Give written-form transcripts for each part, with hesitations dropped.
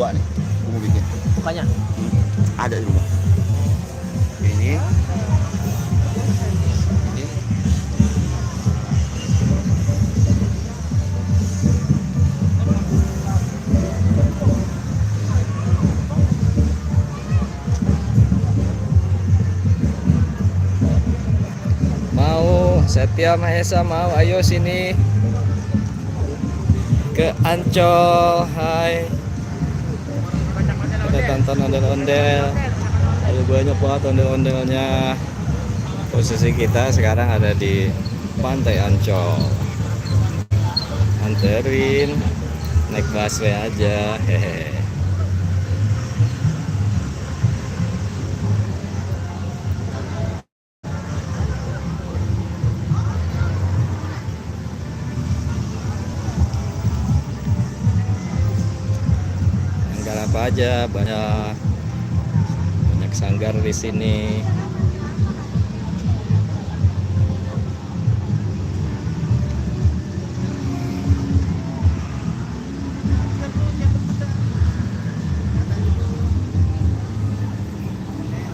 dua nih. Gue mau bikin. Bukannya? Ada di rumah. Ini. Mau Setia Mahesa mau, ayo sini ke Ancol. Hai, kita tonton ondel-ondel. Ada banyak banget ondel-ondelnya. Posisi kita sekarang ada di Pantai Ancol. Anterin naik busway aja, hehe. Apa aja, banyak sanggar di sini.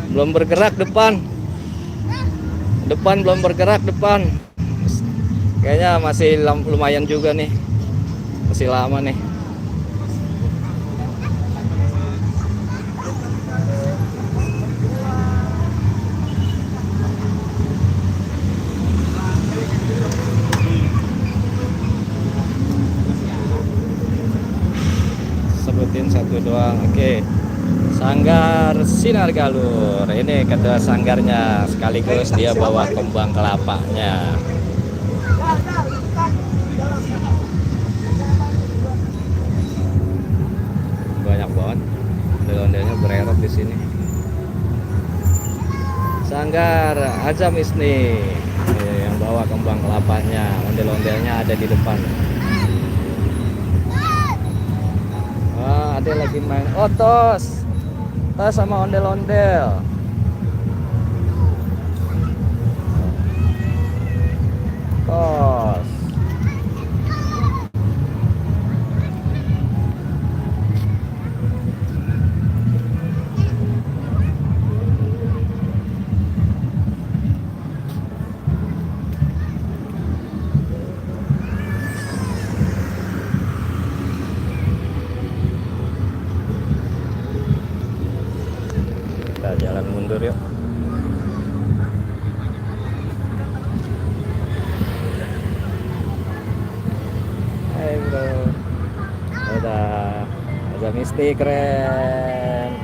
Belum bergerak depan belum bergerak depan. Kayaknya masih lumayan juga nih, masih lama nih. Sebutin satu doang. Oke. Sanggar Sinar Galur. Ini kedua sanggarnya, sekaligus dia bawa kembang kelapanya. Banyak banget ondel-ondelnya bererot di sini. Sanggar Azam Isni yang bawa kembang kelapanya. Ondel-ondelnya ada di depan. Wah, ada lagi main otos. Tas sama ondel-ondel. Tos. Kita jalan mundur yuk. Hai bro. Dadah. Ada Misty keren.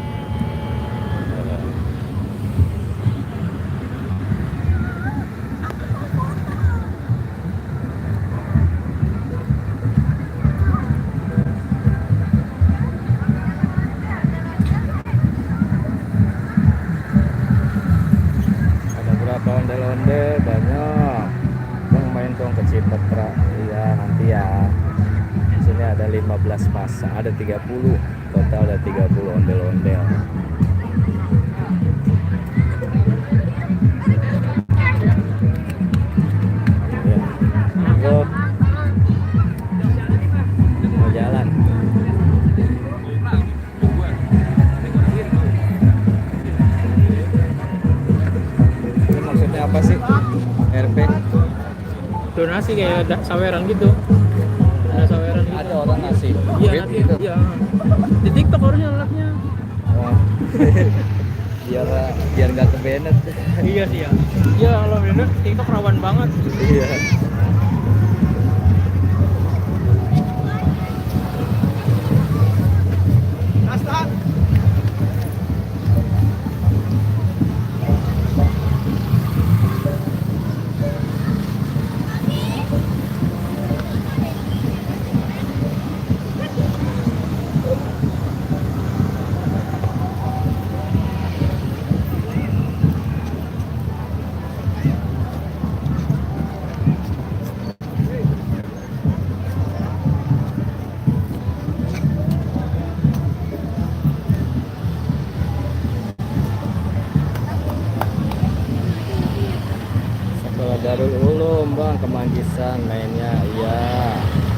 Ondel-ondel banyak. Bang main dong ke Cipatra. Iya nanti ya. Di sini ada 15 masa, ada 30. Total ada 30 ondel-ondel. Ya. Yuk. Mau jalan. Ini maksudnya apa sih? RP Donasi kayak saweran gitu. Ada saweran gitu. ada orang ngasih Iya, duit nanti gitu. iya. Di TikTok harusnya live-nya. Oh. biar biar nggak kebenet. Iya sih ya. Iya, kalau bener TikTok rawan banget. Iya. Darul Ulum bang, Kemanggisan mainnya. Iya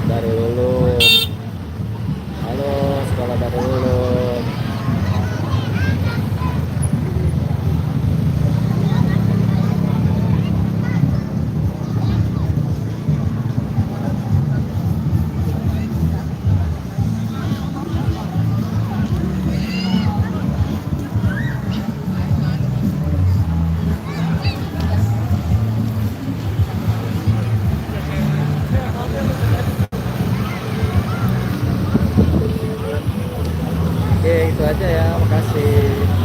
Darul Ulum. Halo Sekolah Darul Ulum. Oke, itu aja ya. Makasih.